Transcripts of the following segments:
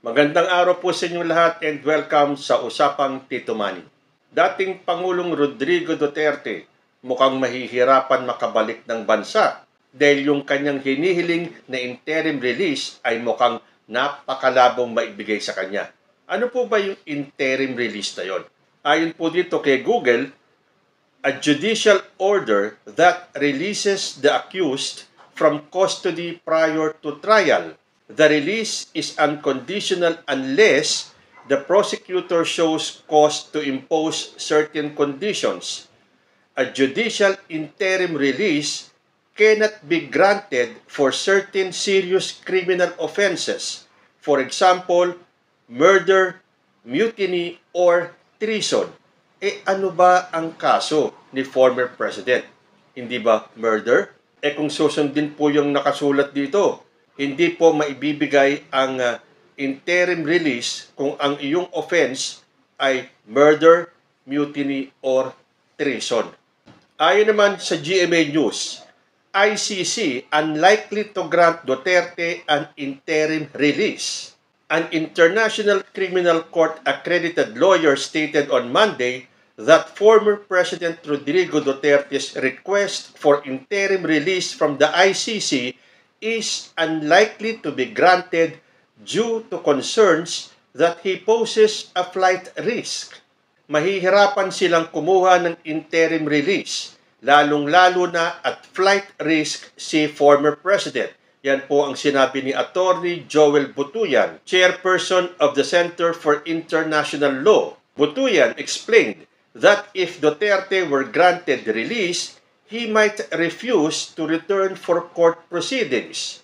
Magandang araw po sa inyong lahat and welcome sa Usapang Tito Manny. Dating Pangulong Rodrigo Duterte mukhang mahihirapan makabalik ng bansa dahil yung kanyang hinihiling na interim release ay mukhang napakalabong maibigay sa kanya. Ano po ba yung interim release na yon? Ayon po dito kay Google, a judicial order that releases the accused from custody prior to trial. The release is unconditional unless the prosecutor shows cause to impose certain conditions. A judicial interim release cannot be granted for certain serious criminal offenses. For example, murder, mutiny, or treason. Ano ba ang kaso ni former president? Hindi ba murder? Kung susundin po yung nakasulat dito, hindi po maibibigay ang interim release kung ang iyong offense ay murder, mutiny, or treason. Ayon naman sa GMA News, ICC unlikely to grant Duterte an interim release. An International Criminal Court accredited lawyer stated on Monday that former President Rodrigo Duterte's request for interim release from the ICC is unlikely to be granted due to concerns that he poses a flight risk. Mahihirapan silang kumuha ng interim release, lalong-lalo na at flight risk si former president. Yan po ang sinabi ni Attorney Joel Butuyan, chairperson of the Center for International Law. Butuyan explained that if Duterte were granted release, he might refuse to return for court proceedings.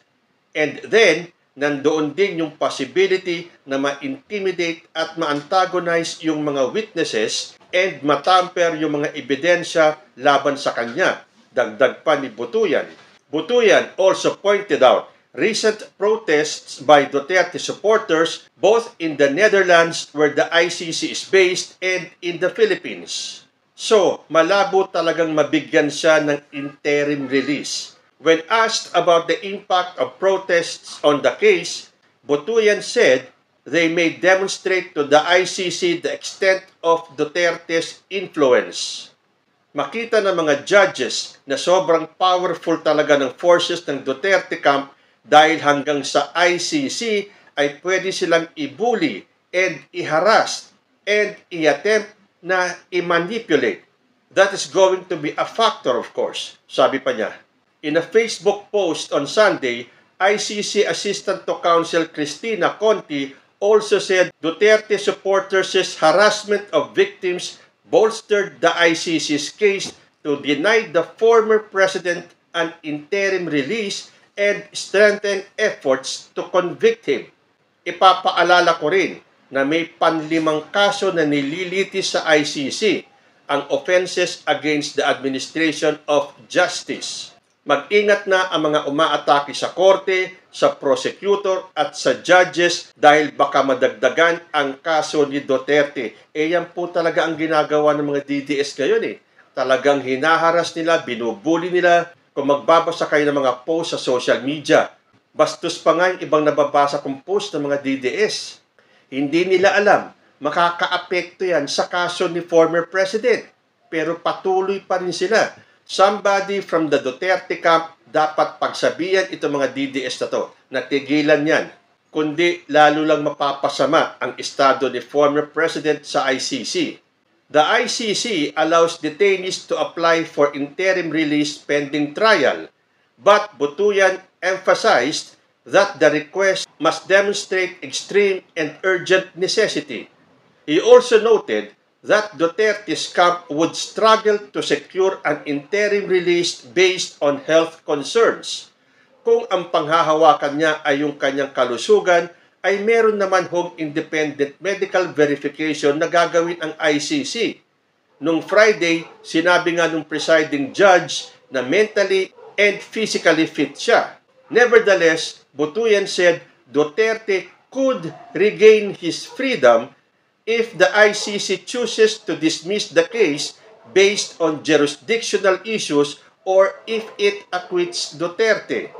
And then, nandoon din yung possibility na ma-intimidate at ma-antagonize yung mga witnesses and matamper yung mga ebidensya laban sa kanya. Dagdag pa ni Butuyan. Butuyan also pointed out recent protests by Duterte supporters both in the Netherlands where the ICC is based and in the Philippines. So, malabo talagang mabigyan siya ng interim release. When asked about the impact of protests on the case, Butuyan said they may demonstrate to the ICC the extent of Duterte's influence. Makita ng mga judges na sobrang powerful talaga ng forces ng Duterte camp dahil hanggang sa ICC ay pwede silang i-bully and i-harass and i-attempt na i-manipulate. That is going to be a factor, of course, sabi pa niya. In a Facebook post on Sunday, ICC Assistant to Counsel Cristina Conti also said Duterte supporters' harassment of victims bolstered the ICC's case to deny the former president an interim release and strengthen efforts to convict him. Ipapaalala ko rin na may panlimang kaso na nililitis sa ICC, ang offenses against the administration of justice. Mag-ingat na ang mga umaatake sa korte, sa prosecutor at sa judges dahil baka madagdagan ang kaso ni Duterte. Yan po talaga ang ginagawa ng mga DDS ngayon . Talagang hinaharas nila, binubuli nila. Kung magbabasa kayo ng mga post sa social media, bastos pa nga yung ibang nababasa kong post ng mga DDS. Hindi nila alam, makakaapekto yan sa kaso ni former president. Pero patuloy pa rin sila. Somebody from the Duterte camp dapat pagsabihan itong mga DDS na to. Natigilan yan. Kundi lalo lang mapapasama ang estado ni former president sa ICC. The ICC allows detainees to apply for interim release pending trial. But Butuyan emphasized that the request must demonstrate extreme and urgent necessity. He also noted that Duterte's camp would struggle to secure an interim release based on health concerns. Kung ang panghahawakan niya ay yung kanyang kalusugan, ay meron naman hong independent medical verification na gagawin ang ICC. Nung Friday, sinabi nga nung presiding judge na mentally and physically fit siya. Nevertheless, Butuyan said Duterte could regain his freedom if the ICC chooses to dismiss the case based on jurisdictional issues or if it acquits Duterte.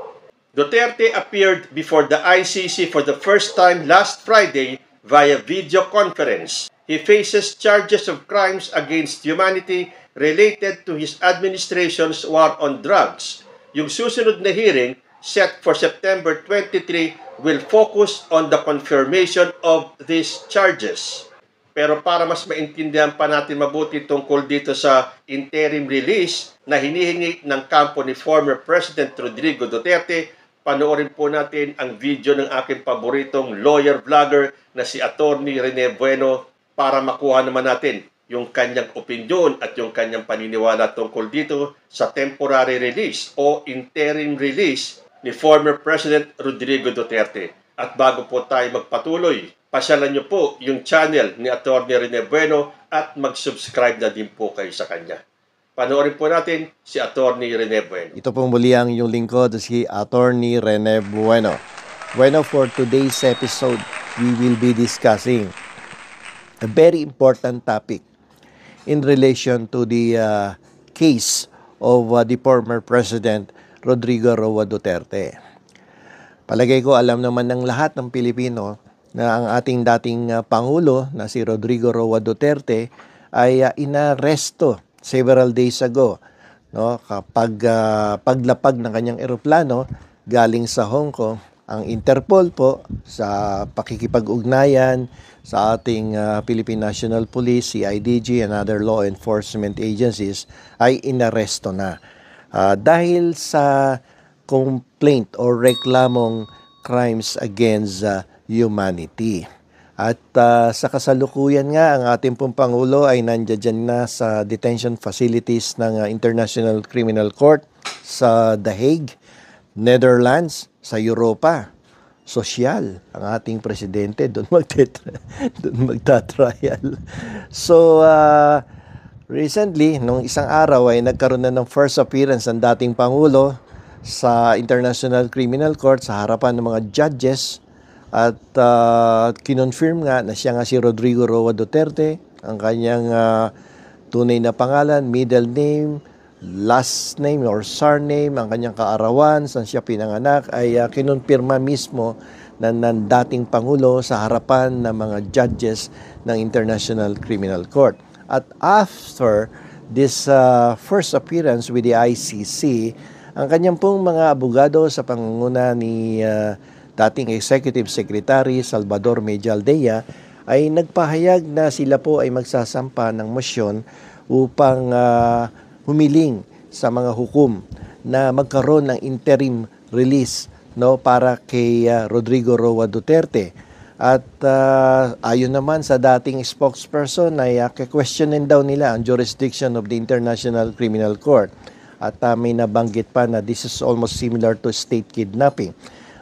Duterte appeared before the ICC for the first time last Friday via video conference. He faces charges of crimes against humanity related to his administration's war on drugs. Yung susunod na hearing, set for September 23, will focus on the confirmation of these charges. Pero para mas maintindihan pa natin mabuti tungkol dito sa interim release na hinihingi ng kampo ni former President Rodrigo Duterte, panoorin po natin ang video ng aking paboritong lawyer vlogger na si Attorney Rene Bueno para makuha naman natin yung kanyang opinyon at yung kanyang paniniwala tungkol dito sa temporary release o interim release ni former President Rodrigo Duterte. At bago po tayo magpatuloy, pasyalan niyo po yung channel ni Attorney Rene Bueno at mag-subscribe na din po kayo sa kanya. Panoorin po natin si Attorney Rene Bueno. Ito pong muli ang inyong lingkod, si Attorney Rene Bueno. Bueno, for today's episode, we will be discussing a very important topic in relation to the case of the former President Rodrigo Roa Duterte. Palagay ko alam naman ng lahat ng Pilipino na ang ating dating Pangulo na si Rodrigo Roa Duterte ay inaresto several days ago, no, kapag paglapag ng kanyang eroplano galing sa Hong Kong. Ang Interpol po sa pakikipag-ugnayan sa ating Philippine National Police, CIDG and other law enforcement agencies ay inaresto na dahil sa complaint or reklamong crimes against humanity. At sa kasalukuyan nga, ang ating pong Pangulo ay nandiyan na sa detention facilities ng International Criminal Court sa The Hague, Netherlands, sa Europa. Sosyal ang ating presidente, doon magta-trial. So, recently, nung isang araw ay nagkaroon na ng first appearance ang dating Pangulo sa International Criminal Court sa harapan ng mga judges. At kinonfirm nga na siya nga si Rodrigo Roa Duterte, ang kanyang tunay na pangalan, middle name, last name or surname, ang kanyang kaarawan, saan siya pinanganak, ay kinonfirma mismo ng dating Pangulo sa harapan ng mga judges ng International Criminal Court. At after this first appearance with the ICC, ang kanyang pong mga abogado sa pangunguna ni dating Executive Secretary Salvador Medialdea ay nagpahayag na sila po ay magsasampa ng motion upang humiling sa mga hukom na magkaroon ng interim release, no, para kay Rodrigo Roa Duterte. At ayon naman sa dating spokesperson ay questionin daw nila ang jurisdiction of the International Criminal Court. At may nabanggit pa na this is almost similar to state kidnapping.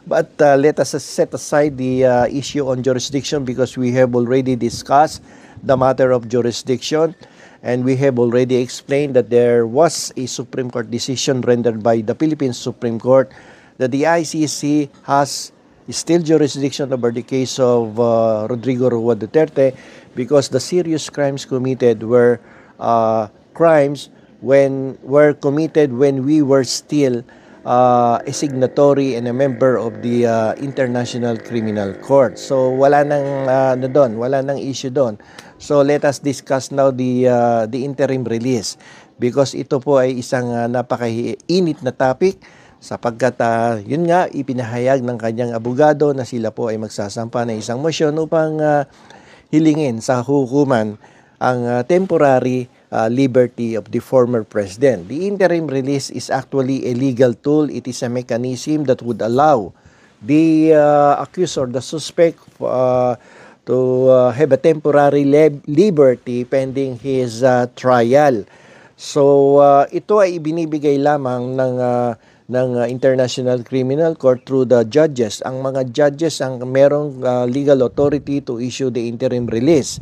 But let us set aside the issue on jurisdiction because we have already discussed the matter of jurisdiction and we have already explained that there was a Supreme Court decision rendered by the Philippine Supreme Court that the ICC has still jurisdiction over the case of Rodrigo Roa Duterte because the serious crimes committed were crimes were committed when we were still a signatory and a member of the International Criminal Court. So wala nang issue doon. So let us discuss now the interim release because ito po ay isang napakainit na topic sapagkat yun nga ipinahayag ng kanyang abogado na sila po ay magsasampa ng isang motion upang hilingin sa hukuman ang temporary liberty of the former president. The interim release is actually a legal tool. It is a mechanism that would allow the accused or the suspect to have a temporary liberty pending his trial. So ito ay ibinibigay lamang ng International Criminal Court through the judges. Ang mga judges ang merong legal authority to issue the interim release.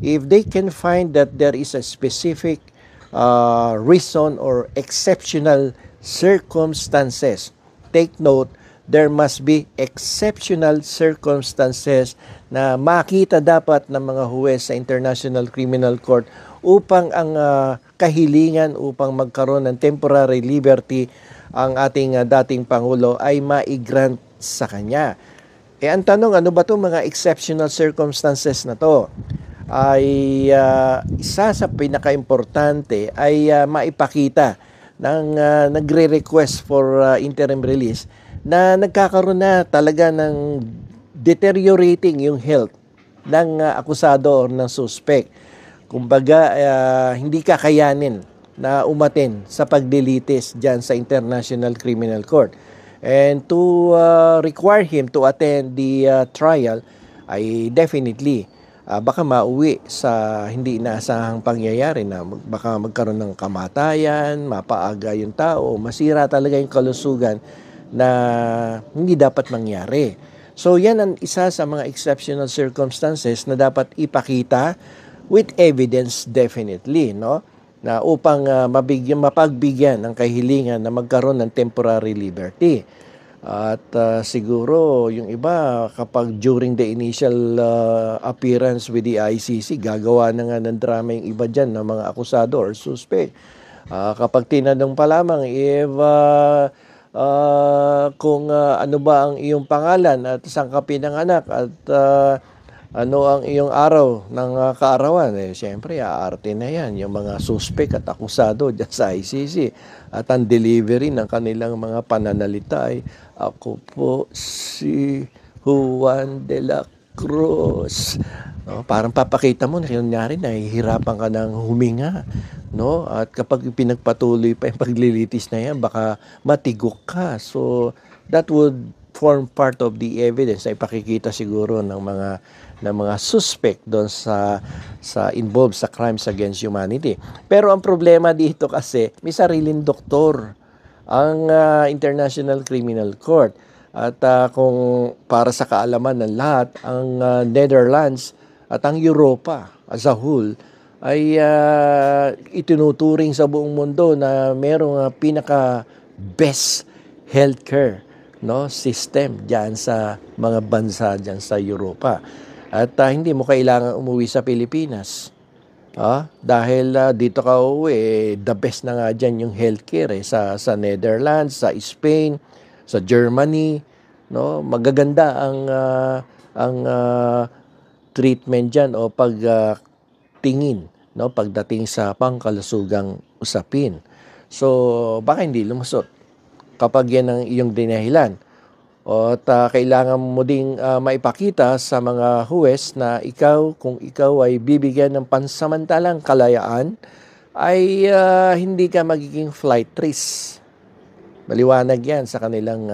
If they can find that there is a specific reason or exceptional circumstances, take note, there must be exceptional circumstances na makita dapat ng mga huwes sa International Criminal Court upang ang kahilingan upang magkaroon ng temporary liberty ang ating dating Pangulo ay ma-grant sa kanya. Ang tanong, ano ba itong mga exceptional circumstances na to? Ay isa sa pinaka-importante ay maipakita ng nagre-request for interim release na nagkakaroon na talaga ng deteriorating yung health ng akusado or ng suspect. Kumbaga, hindi kakayanin na umaten sa pagdilitis dyan sa International Criminal Court. And to require him to attend the trial ay definitely baka mauwi sa hindi inaasahang pangyayari na baka magkaroon ng kamatayan, mapaaga yung tao, masira talaga yung kalusugan na hindi dapat mangyari. So yan ang isa sa mga exceptional circumstances na dapat ipakita with evidence definitely, no? Na upang mapagbigyan ng kahilingan na magkaroon ng temporary liberty. At siguro yung iba kapag during the initial appearance with the ICC, gagawa na nga ng drama yung iba dyan ng mga akusado or suspect. Kapag tinanong pa lamang if kung ano ba ang iyong pangalan at saan ka pinanganak at ano ang iyong araw ng kaarawan, siyempre aarte na yan yung mga suspect at akusado dyan sa ICC. At ang delivery ng kanilang mga pananalita ay, ako po si Juan de la Cruz. No, parang papakita mo na kunyari nahihirapan ka ng huminga, no? At kapag pinagpatuloy pa yung paglilitis na yan, baka matigok ka. So that would form part of the evidence na ipakikita siguro ng mga suspect doon sa involved sa crimes against humanity. Pero ang problema dito kasi may sariling doktor ang International Criminal Court. At kung para sa kaalaman ng lahat, ang Netherlands at ang Europa as a whole ay itinuturing sa buong mundo na merong pinaka best healthcare, no, system diyan sa mga bansa diyan sa Europa. At hindi mo kailangan umuwi sa Pilipinas. Dahil dito ka uwi, the best na nga dyan yung healthcare sa Netherlands, sa Spain, sa Germany, no? Magaganda ang treatment diyan o pagtingin, no, pagdating sa pangkalusugang usapin. So baka hindi lumusot kapag yan ang iyong dinahilan. At kailangan mo ding maipakita sa mga huwes na kung ikaw ay bibigyan ng pansamantalang kalayaan, ay hindi ka magiging flight risk. Maliwanag yan sa kanilang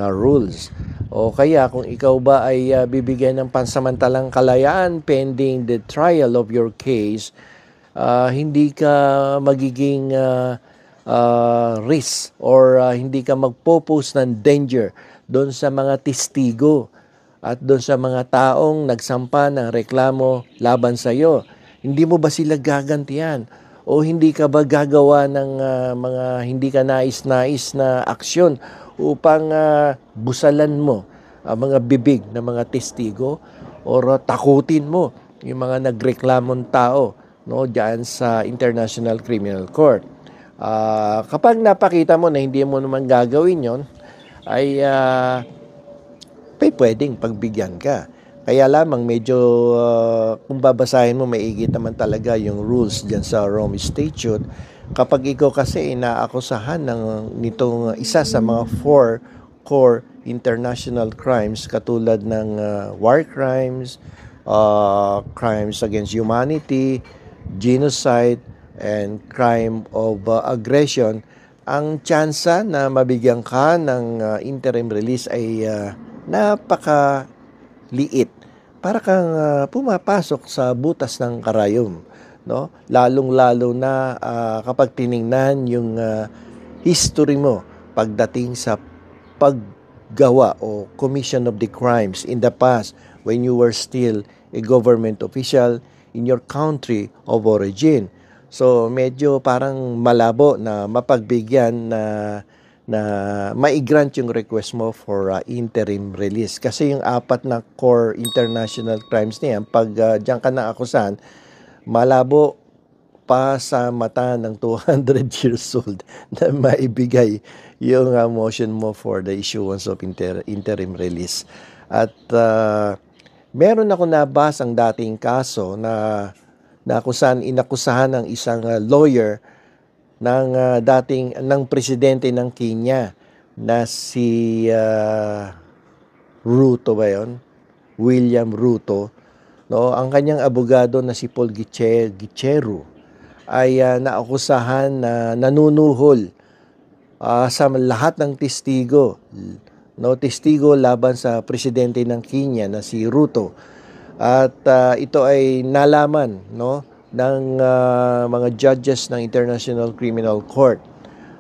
rules. O kaya kung ikaw ba ay bibigyan ng pansamantalang kalayaan pending the trial of your case, hindi ka magiging risk or hindi ka magpo-pose ng danger doon sa mga testigo at doon sa mga taong nagsampa ng reklamo laban sa iyo. Hindi mo ba sila gagantihan? O hindi ka ba gagawa ng mga hindi ka nais-nais na aksyon upang busalan mo ang mga bibig ng mga testigo or takutin mo yung mga nagreklamong tao, no, diyan sa International Criminal Court? Kapag napakita mo na hindi mo naman gagawin yon, ay pwedeng pagbigyan ka. Kaya lamang medyo kung babasahin mo maigit naman talaga yung rules dyan sa Rome Statute. Kapag ikaw kasi inaakusahan nitong isa sa mga 4 core international crimes katulad ng war crimes, crimes against humanity, genocide, and crime of aggression, ang tsansa na mabigyan ka ng interim release ay napakaliit. Para kang pumapasok sa butas ng karayom, no? Lalong-lalo na kapag tiningnan yung history mo pagdating sa paggawa o commission of the crimes in the past when you were still a government official in your country of origin. So medyo parang malabo na mapagbigyan na mai-grant yung request mo for interim release. Kasi yung 4 na core international crimes niyan, pag diyan ka na akusahan, malabo pa sa mata ng 200 years old na maibigay yung motion mo for the issuance of interim release. At meron ako nabasang dating kaso na kung saan inakusahan ng isang lawyer ng ng presidente ng Kenya na si Ruto ba yun? William Ruto. No, ang kanyang abogado na si Paul Gicheru ay naakusahan na nanunuhol sa lahat ng testigo. No, testigo laban sa presidente ng Kenya na si Ruto. At ito ay nalaman, no, ng mga judges ng International Criminal Court.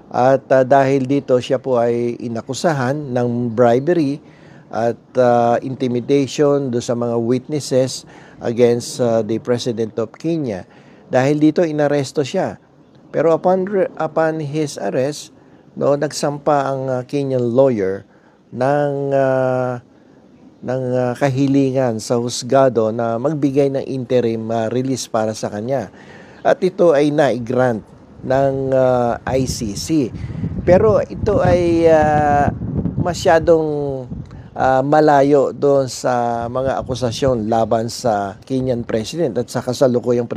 At dahil dito siya po ay inakusahan ng bribery at intimidation do sa mga witnesses against the President of Kenya. Dahil dito inaresto siya. Pero upon his arrest, no, nagsampa ang Kenyan lawyer ng kahilingan sa husgado na magbigay ng interim release para sa kanya. At ito ay na-grant ng ICC. Pero ito ay masyadong malayo doon sa mga akusasyon laban sa Kenyan president at sa kasalukuyang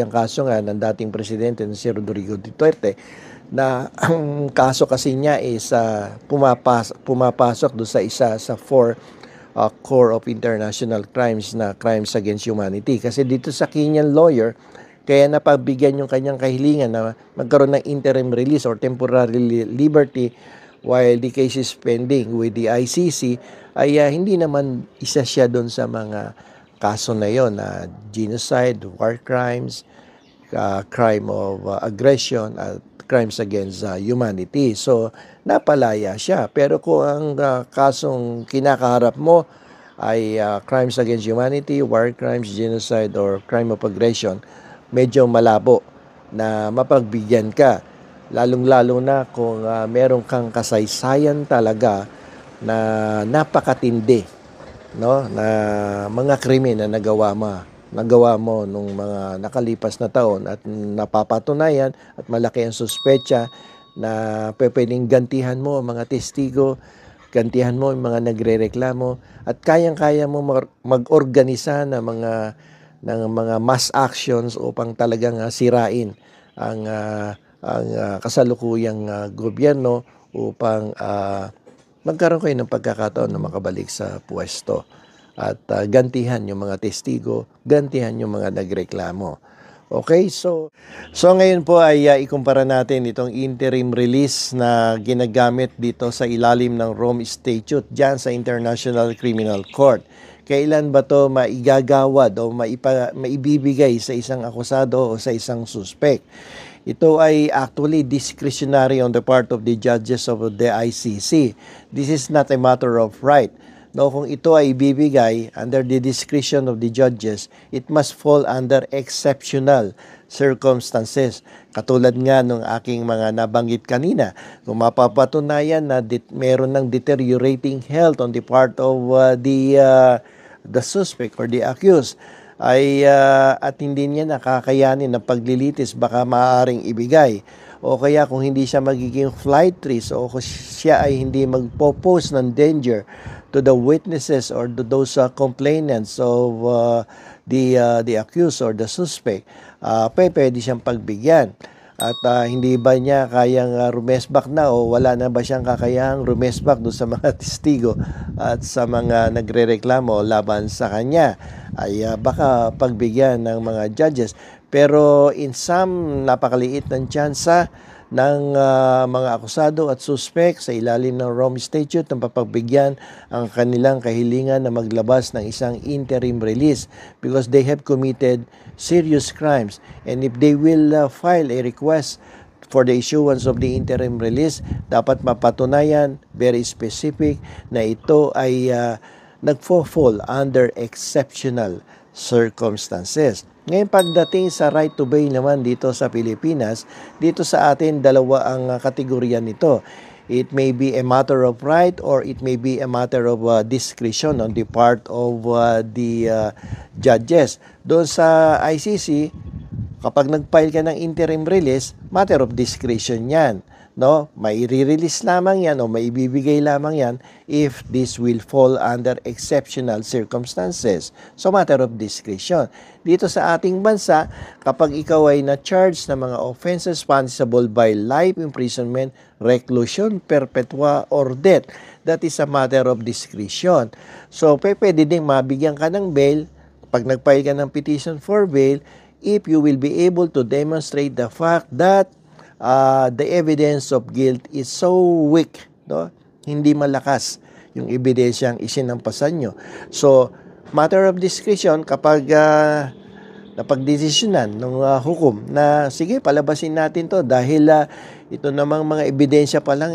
kaso nga ng dating presidente na si Rodrigo Duterte, na ang kaso kasi niya is pumapasok doon sa isa sa core of international crimes na crimes against humanity. Kasi dito sa Kenyan lawyer, kaya napagbigyan yung kanyang kahilingan na magkaroon ng interim release or temporary liberty while the case is pending with the ICC, ay hindi naman isa siya doon sa mga kaso na yon na genocide, war crimes, crime of aggression at crimes against humanity. So, napalaya siya. Pero kung ang kasong kinakaharap mo ay crimes against humanity, war crimes, genocide, or crime of aggression, medyo malabo na mapagbigyan ka. Lalong-lalo na kung meron kang kasaysayan talaga na napakatindi, no, na mga krimen na nagawa mo nung mga nakalipas na taon at napapatunayan at malaki ang suspetsa na pwedeng gantihan mo ang mga testigo, gantihan mo ang mga nagrereklamo at kayang-kaya mo mag-organisa ng mga mass actions upang talagang sirain ang kasalukuyang gobyerno upang magkaroon kayo ng pagkakataon na makabalik sa pwesto at gantihan yung mga testigo, gantihan yung mga nagreklamo. Okay, so ngayon po ay ikumpara natin itong interim release na ginagamit dito sa ilalim ng Rome Statute dyan sa International Criminal Court. Kailan ba to maigagawad o maibibigay sa isang akusado o sa isang suspect? Ito ay actually discretionary on the part of the judges of the ICC. This is not a matter of right. No, kung ito ay ibibigay under the discretion of the judges, it must fall under exceptional circumstances. Katulad nga ng aking mga nabanggit kanina, kung mapapatunayan na meron ng deteriorating health on the part of the suspect or the accused, ay at hindi niya nakakayanin ng paglilitis, baka maaaring ibigay. O kaya kung hindi siya magiging flight risk o kung siya ay hindi magpo-pose ng danger to the witnesses or to those complainants of the accused or the suspect, pwede siyang pagbigyan. At hindi ba niya kayang rumesbak na o wala na ba siyang kakayahang rumesbak doon sa mga testigo at sa mga nagrereklamo laban sa kanya, ay baka pagbigyan ng mga judges. Pero in some, napakaliit ng tsansa ng mga akusado at suspect sa ilalim ng Rome Statute ng papagbigyan ang kanilang kahilingan na maglabas ng isang interim release because they have committed serious crimes. And if they will file a request for the issuance of the interim release, dapat mapatunayan, very specific, na ito ay nagfo-fall under exceptional circumstances. Ngayon, pagdating sa right to bail naman dito sa Pilipinas, dito sa atin dalawa ang kategorya nito. It may be a matter of right or it may be a matter of discretion on the part of the judges. Doon sa ICC, kapag nag-file ka ng interim release, matter of discretion yan. No? May re-release lamang yan o may ibibigay lamang yan if this will fall under exceptional circumstances. So, matter of discretion. Dito sa ating bansa, kapag ikaw ay na-charge ng mga offenses punishable by life imprisonment, reclusion, perpetua, or death, that is a matter of discretion. So, pwede ding mabigyan ka ng bail pag nag-file ka ng petition for bail if you will be able to demonstrate the fact that the evidence of guilt is so weak, no? Hindi malakas yung ebidensyang isinampasan nyo. So, matter of discretion kapag napagdesisyonan ng hukom na sige, palabasin natin to dahil ito namang mga ebidensya pa lang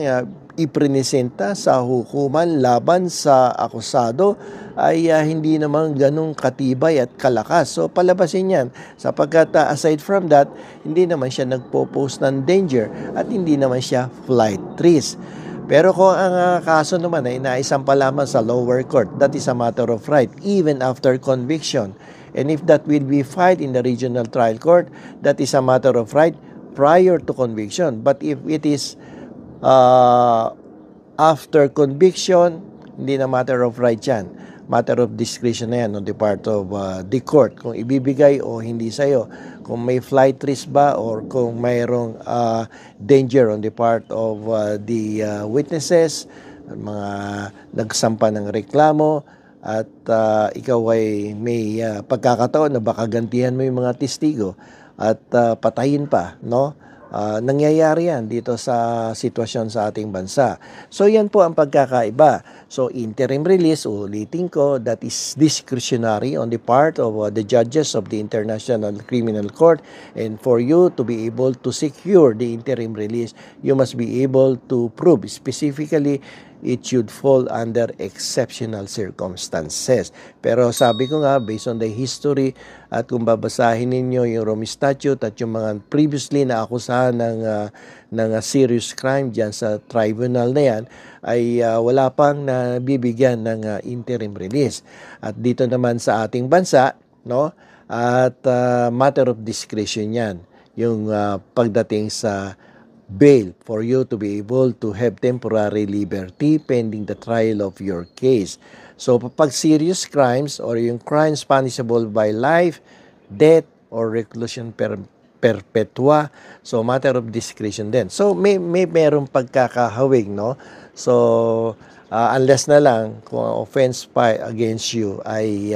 iprinesenta sa hukuman laban sa akusado ay hindi naman ganong katibay at kalakas. So, palabasin yan. Sapagkat aside from that, hindi naman siya nagpo-pose ng danger at hindi naman siya flight risk. Pero kung ang kaso naman ay naisampa lamang sa lower court, that is a matter of right, even after conviction. And if that will be filed in the regional trial court, that is a matter of right prior to conviction. But if it is after conviction, hindi na matter of right yan. Matter of discretion na yan on the part of the court. Kung ibibigay o hindi sa'yo. Kung may flight risk ba or kung mayroong danger on the part of the witnesses, mga nagsampa ng reklamo, at ikaw ay may pagkakataon na baka gantihan mo yung mga testigo at patayin pa, no? Nangyayari yan dito sa sitwasyon sa ating bansa. So, yan po ang pagkakaiba. So, interim release, ulitin ko, that is discretionary on the part of the judges of the International Criminal Court. And for you to be able to secure the interim release, you must be able to prove specifically it should fall under exceptional circumstances. Pero sabi ko nga, based on the history at kung babasahin ninyo yung Rome Statute at yung mga previously na akusahan ng serious crime dyan sa tribunal na yan, ay wala pang nabibigyan ng interim release. At dito naman sa ating bansa, no, at matter of discretion yan, yung pagdating sa bail for you to be able to have temporary liberty pending the trial of your case. So, pag serious crimes or yung crimes punishable by life, death, or reclusion perpetua, so matter of discretion din. So, merong pagkakahawig, no? So, unless na lang kung ang offense against you ay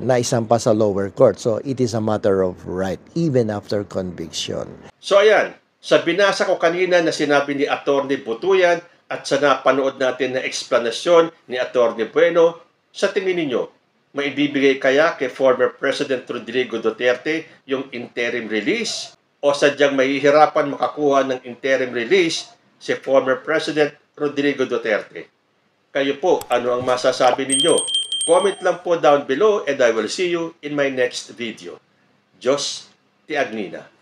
naisampa sa lower court. So, it is a matter of right, even after conviction. So, ayan. Sa binasa ko kanina na sinabi ni Atty. Butuyan at sa napanood natin na eksplanasyon ni Atty. Bueno, sa tingin ninyo, maibibigay kaya kay former President Rodrigo Duterte yung interim release o sadyang mahihirapan makakuha ng interim release si former President Rodrigo Duterte? Kayo po, ano ang masasabi ninyo? Comment lang po down below and I will see you in my next video. Diyos ti Agnina.